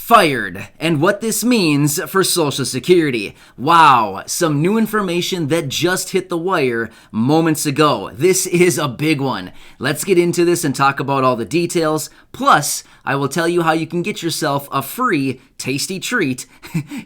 fired, and what this means for Social Security. Wow, some new information that just hit the wire moments ago. This is a big one. Let's get into this and talk about all the details. Plus, I will tell you how you can get yourself a free tasty treat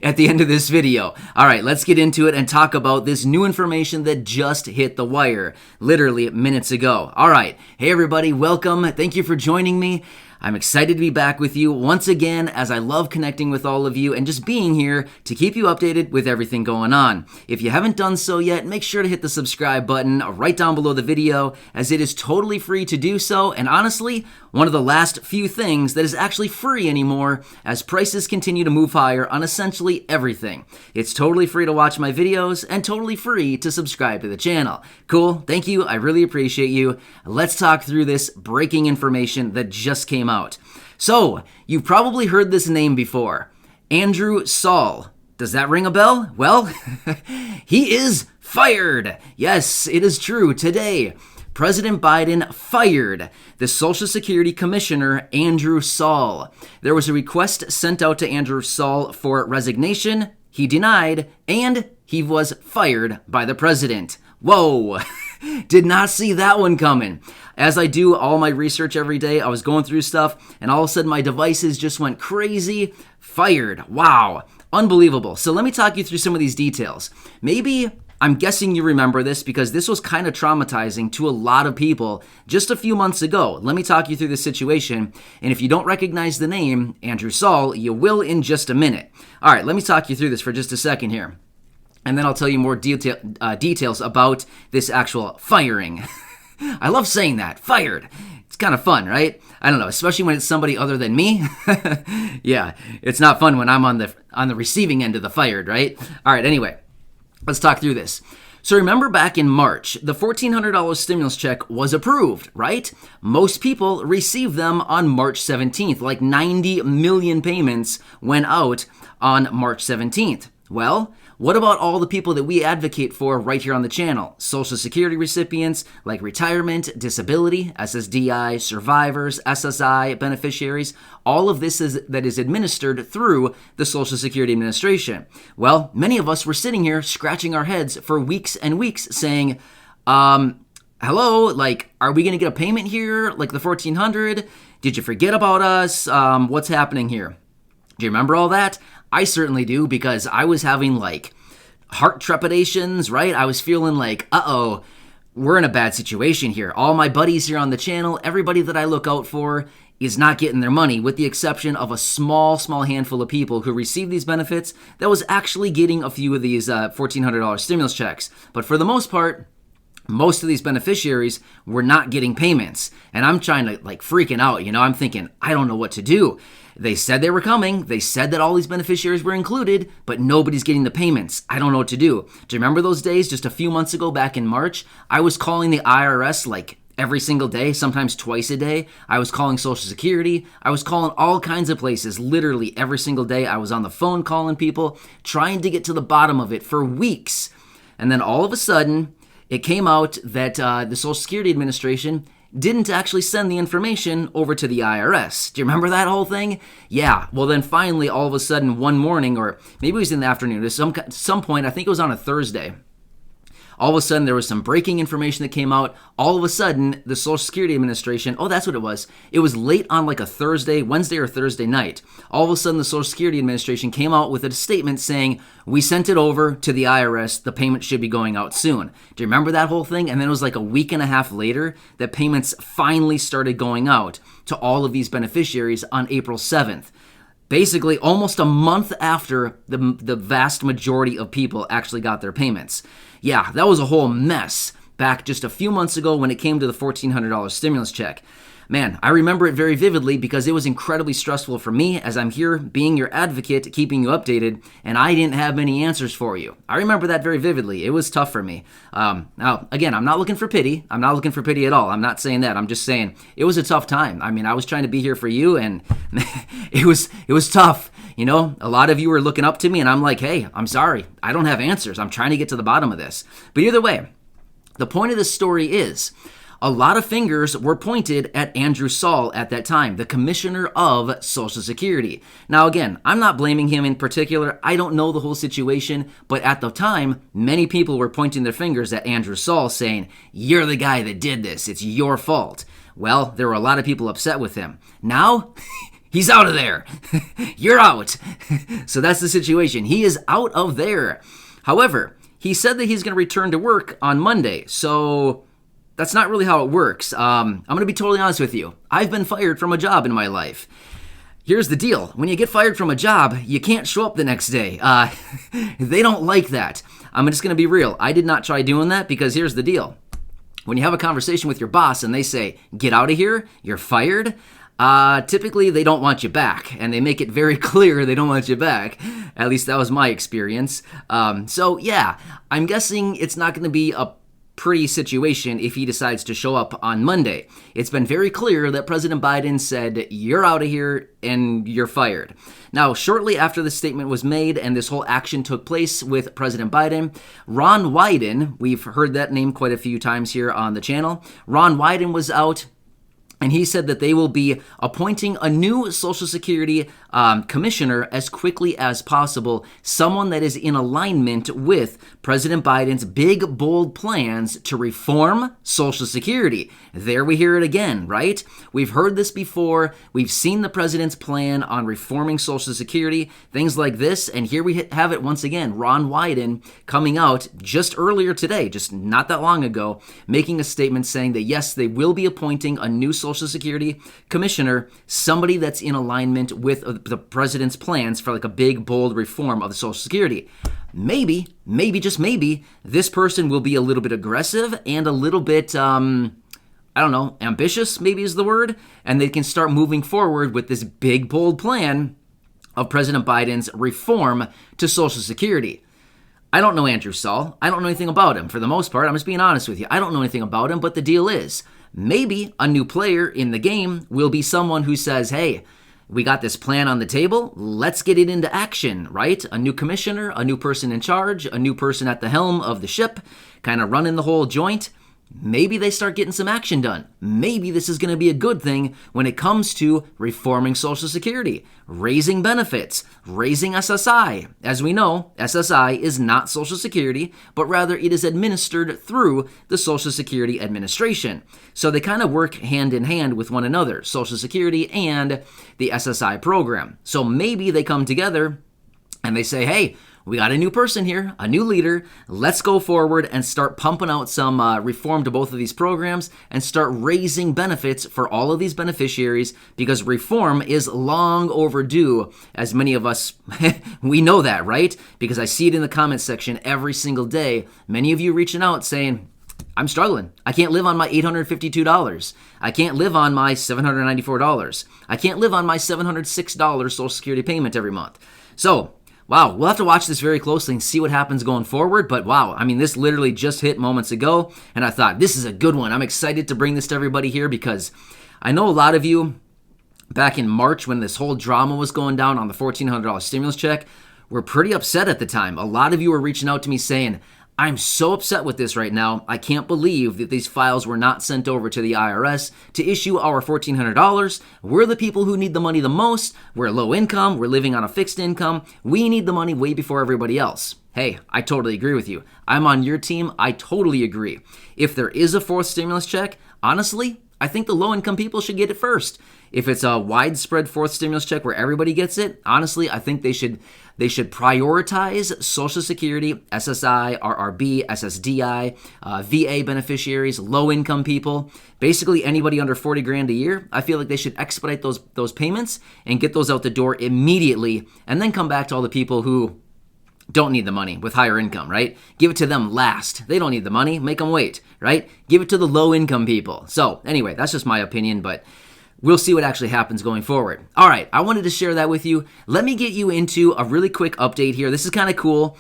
at the end of this video. All right, let's get into it and talk about this new information that just hit the wire literally minutes ago. All right, hey everybody, welcome. Thank you for joining me. I'm excited to be back with you once again, as I love connecting with all of you and just being here to keep you updated with everything going on. If you haven't done so yet, make sure to hit the subscribe button right down below the video, as it is totally free to do so, and honestly, one of the last few things that is actually free anymore, as prices continue to move higher on essentially everything. It's totally free to watch my videos and totally free to subscribe to the channel. Cool, thank you, I really appreciate you. Let's talk through this breaking information that just came out. So, you've probably heard this name before, Andrew Saul. Does that ring a bell? Well, he is fired. Yes, it is true. Today, President Biden fired the Social Security Commissioner, Andrew Saul. There was a request sent out to Andrew Saul for resignation. He denied, and he was fired by the president. Whoa, did not see that one coming. As I do all my research every day, I was going through stuff, and all of a sudden my devices just went crazy. Fired. Wow, unbelievable. So let me talk you through some of these details. I'm guessing you remember this because this was kind of traumatizing to a lot of people just a few months ago. Let me talk you through this situation, and if you don't recognize the name, Andrew Saul, you will in just a minute. All right, let me talk you through this for just a second here, and then I'll tell you more details about this actual firing. I love saying that, fired. It's kind of fun, right? I don't know, especially when it's somebody other than me. Yeah, it's not fun when I'm on the receiving end of the fired, right? All right, anyway. Let's talk through this. So remember back in March, the $1,400 stimulus check was approved, right? Most people received them on March 17th, like 90 million payments went out on March 17th. Well, what about all the people that we advocate for right here on the channel? Social Security recipients like retirement, disability, SSDI, survivors, SSI, beneficiaries, all of this that is administered through the Social Security Administration. Well, many of us were sitting here scratching our heads for weeks and weeks saying, hello, like, are we going to get a payment here? Like the $1,400? Did you forget about us? What's happening here? Do you remember all that? I certainly do, because I was having like heart trepidations, right? I was feeling like, uh-oh, we're in a bad situation here. All my buddies here on the channel, everybody that I look out for is not getting their money, with the exception of a small handful of people who receive these benefits that was actually getting a few of these $1,400 stimulus checks. But for the most part, most of these beneficiaries were not getting payments. And I'm trying to freaking out, I'm thinking, I don't know what to do. They said they were coming. They said that all these beneficiaries were included, but nobody's getting the payments. I don't know what to do. Do you remember those days just a few months ago back in March? I was calling the IRS every single day, sometimes twice a day. I was calling Social Security. I was calling all kinds of places, literally every single day. I was on the phone calling people, trying to get to the bottom of it for weeks. And then all of a sudden, it came out that the Social Security Administration didn't actually send the information over to the IRS. Do you remember that whole thing? Yeah. Well, then finally, all of a sudden, one morning, or maybe it was in the afternoon, at some point, I think it was on a Thursday, all of a sudden, there was some breaking information that came out. All of a sudden, the Social Security Administration, oh, that's what it was. It was late on like a Wednesday or Thursday night. All of a sudden, the Social Security Administration came out with a statement saying, we sent it over to the IRS. The payment should be going out soon. Do you remember that whole thing? And then it was like a week and a half later that payments finally started going out to all of these beneficiaries on April 7th. Basically, almost a month after the vast majority of people actually got their payments. Yeah, that was a whole mess back just a few months ago when it came to the $1,400 stimulus check. Man, I remember it very vividly because it was incredibly stressful for me, as I'm here being your advocate, keeping you updated, and I didn't have many answers for you. I remember that very vividly. It was tough for me. Now, again, I'm not looking for pity. I'm not looking for pity at all. I'm not saying that. I'm just saying it was a tough time. I mean, I was trying to be here for you, and it was tough. You know, a lot of you were looking up to me, and I'm like, hey, I'm sorry. I don't have answers. I'm trying to get to the bottom of this. But either way, the point of this story is, a lot of fingers were pointed at Andrew Saul at that time, the commissioner of Social Security. Now, again, I'm not blaming him in particular. I don't know the whole situation, but at the time, many people were pointing their fingers at Andrew Saul saying, "You're the guy that did this. It's your fault." Well, there were a lot of people upset with him. Now, he's out of there. You're out. So that's the situation. He is out of there. However, he said that he's going to return to work on Monday. So that's not really how it works. I'm going to be totally honest with you. I've been fired from a job in my life. Here's the deal. When you get fired from a job, you can't show up the next day. They don't like that. I'm just going to be real. I did not try doing that because here's the deal. When you have a conversation with your boss and they say, "Get out of here, you're fired," typically they don't want you back, and they make it very clear they don't want you back. At least that was my experience. So yeah, I'm guessing it's not going to be a pretty situation if he decides to show up on Monday. It's been very clear that President Biden said, "You're out of here and you're fired." Now, shortly after this statement was made and this whole action took place with President Biden, Ron Wyden, we've heard that name quite a few times here on the channel, Ron Wyden was out. And he said that they will be appointing a new Social Security commissioner as quickly as possible, someone that is in alignment with President Biden's big, bold plans to reform Social Security. There we hear it again, right? We've heard this before. We've seen the president's plan on reforming Social Security, things like this. And here we have it once again, Ron Wyden coming out just earlier today, just not that long ago, making a statement saying that yes, they will be appointing a new Social Security commissioner, somebody that's in alignment with the president's plans for like a big, bold reform of the Social Security. Maybe, just maybe, this person will be a little bit aggressive and a little bit, ambitious, maybe is the word, and they can start moving forward with this big, bold plan of President Biden's reform to Social Security. I don't know Andrew Saul. I don't know anything about him. For the most part, I'm just being honest with you. I don't know anything about him, but the deal is, maybe a new player in the game will be someone who says, "Hey, we got this plan on the table. Let's get it into action," right? A new commissioner, a new person in charge, a new person at the helm of the ship, kind of running the whole joint. Maybe they start getting some action done. Maybe this is going to be a good thing when it comes to reforming Social Security, raising benefits, raising SSI. As we know, SSI is not Social Security, but rather it is administered through the Social Security Administration. So they kind of work hand in hand with one another, Social Security and the SSI program. So maybe they come together and they say, "Hey, we got a new person here, a new leader. Let's go forward and start pumping out some reform to both of these programs and start raising benefits for all of these beneficiaries because reform is long overdue, as many of us, we know that, right? Because I see it in the comments section every single day. Many of you reaching out saying, "I'm struggling. I can't live on my $852. I can't live on my $794. I can't live on my $706 Social Security payment every month." So, wow, we'll have to watch this very closely and see what happens going forward. But wow, I mean, this literally just hit moments ago, and I thought, this is a good one. I'm excited to bring this to everybody here because I know a lot of you, back in March when this whole drama was going down on the $1,400 stimulus check, were pretty upset at the time. A lot of you were reaching out to me saying, "I'm so upset with this right now. I can't believe that these files were not sent over to the IRS to issue our $1,400. We're the people who need the money the most. We're low income. We're living on a fixed income. We need the money way before everybody else." Hey, I totally agree with you. I'm on your team. I totally agree. If there is a fourth stimulus check, honestly, I think the low-income people should get it first. If it's a widespread fourth stimulus check where everybody gets it, honestly, I think they should prioritize Social Security, SSI, RRB, SSDI, VA beneficiaries, low-income people, basically anybody under 40 grand a year. I feel like they should expedite those payments and get those out the door immediately, and then come back to all the people who don't need the money with higher income, right? Give it to them last. They don't need the money. Make them wait, right? Give it to the low-income people. So anyway, that's just my opinion, but we'll see what actually happens going forward. All right, I wanted to share that with you. Let me get you into a really quick update here. This is kind of cool.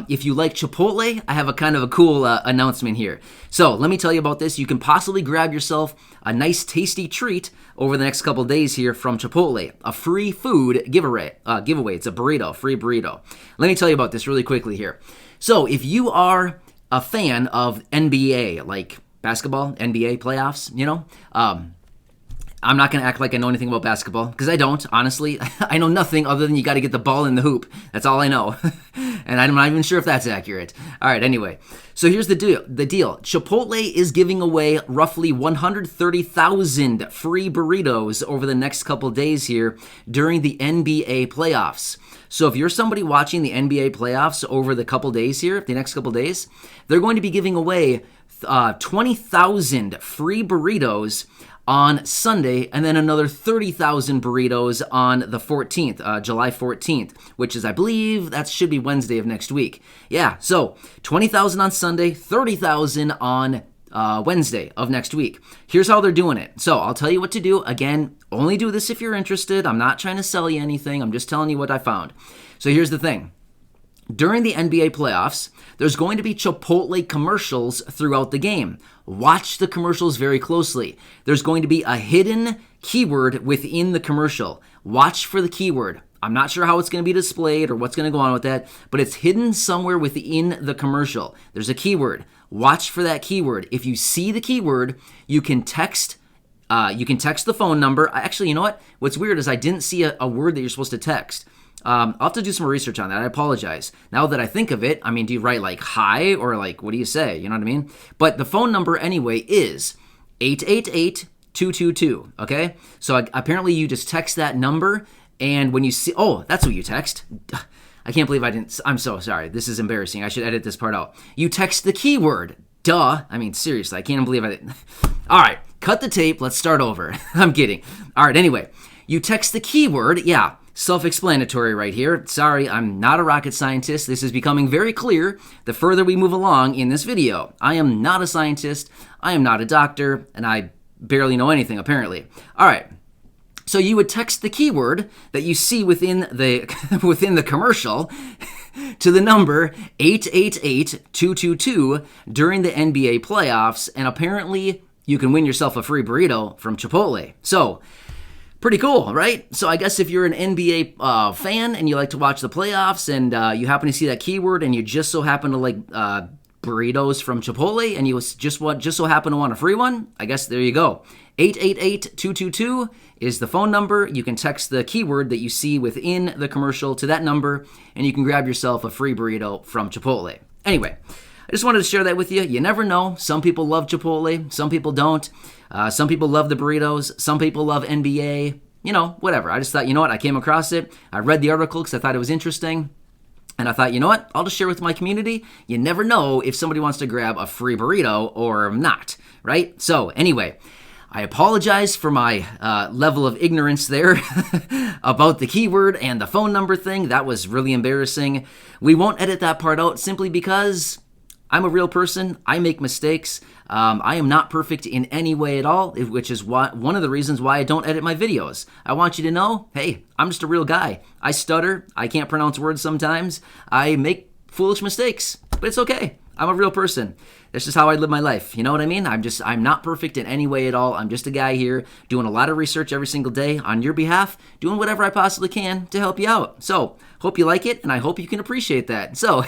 If you like Chipotle, I have a kind of a cool announcement here. So let me tell you about this. You can possibly grab yourself a nice tasty treat over the next couple days here from Chipotle, a free food giveaway. It's a burrito, free burrito. Let me tell you about this really quickly here. So if you are a fan of NBA, like basketball, NBA playoffs, I'm not going to act like I know anything about basketball, because I don't, honestly. I know nothing other than you got to get the ball in the hoop. That's all I know. And I'm not even sure if that's accurate. All right, anyway. So here's the deal. Chipotle is giving away roughly 130,000 free burritos over the next couple days here during the NBA playoffs. So if you're somebody watching the NBA playoffs over the couple days here, the next couple days, they're going to be giving away 20,000 free burritos on Sunday, and then another 30,000 burritos on the 14th, July 14th, which is, I believe, that should be Wednesday of next week. Yeah, so 20,000 on Sunday, 30,000 on Wednesday of next week. Here's how they're doing it. So I'll tell you what to do. Again, only do this if you're interested. I'm not trying to sell you anything. I'm just telling you what I found. So here's the thing. During the NBA playoffs, there's going to be Chipotle commercials throughout the game. Watch the commercials very closely. There's going to be a hidden keyword within the commercial. Watch for the keyword. I'm not sure how it's going to be displayed or what's going to go on with that, but it's hidden somewhere within the commercial. There's a keyword. Watch for that keyword. If you see the keyword, you can text the phone number. Actually, you know what? What's weird is I didn't see a word that you're supposed to text. I'll have to do some research on that. I apologize. Now that I think of it, I mean, do you write like hi or like what do you say? You know what I mean? But the phone number anyway is 888-222, okay? So apparently you just text that number, and when you see, oh, that's what you text. I can't believe I didn't, I'm so sorry. This is embarrassing. I should edit this part out. You text the keyword. Duh. I mean, seriously, I can't believe I didn't. All right, cut the tape. Let's start over. I'm kidding. All right, anyway, you text the keyword. Yeah. Self-explanatory right here. Sorry, I'm not a rocket scientist. This is becoming very clear the further we move along in this video. I am not a scientist, I am not a doctor, and I barely know anything, apparently. All right, so you would text the keyword that you see within the commercial to the number 888-222 during the NBA playoffs, and apparently you can win yourself a free burrito from Chipotle. So, pretty cool, right? So I guess if you're an NBA fan and you like to watch the playoffs and you happen to see that keyword and you just so happen to like burritos from Chipotle and you just so happen to want a free one, I guess there you go. 888-222 is the phone number. You can text the keyword that you see within the commercial to that number, and you can grab yourself a free burrito from Chipotle. Anyway, I just wanted to share that with you. You never know. Some people love Chipotle. Some people don't. Some people love the burritos. Some people love NBA. Whatever. I just thought, you know what? I came across it. I read the article because I thought it was interesting. And I thought, you know what? I'll just share with my community. You never know if somebody wants to grab a free burrito or not, right? So anyway, I apologize for my level of ignorance there about the keyword and the phone number thing. That was really embarrassing. We won't edit that part out simply because I'm a real person. I make mistakes. I am not perfect in any way at all, which is one of the reasons why I don't edit my videos. I want you to know, hey, I'm just a real guy. I stutter. I can't pronounce words sometimes. I make foolish mistakes, but it's okay. I'm a real person. That's just how I live my life. You know what I mean? I'm not perfect in any way at all. I'm just a guy here doing a lot of research every single day on your behalf, doing whatever I possibly can to help you out. So, hope you like it, and I hope you can appreciate that. So,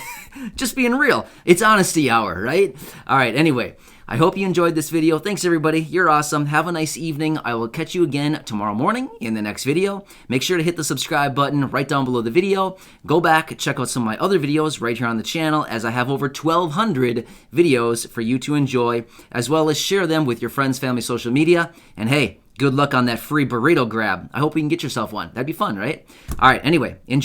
just being real. It's honesty hour, right? All right, anyway. I hope you enjoyed this video. Thanks, everybody. You're awesome. Have a nice evening. I will catch you again tomorrow morning in the next video. Make sure to hit the subscribe button right down below the video. Go back, check out some of my other videos right here on the channel, as I have over 1,200 videos for you to enjoy, as well as share them with your friends, family, social media. And hey, good luck on that free burrito grab. I hope you can get yourself one. That'd be fun, right? All right, anyway, enjoy.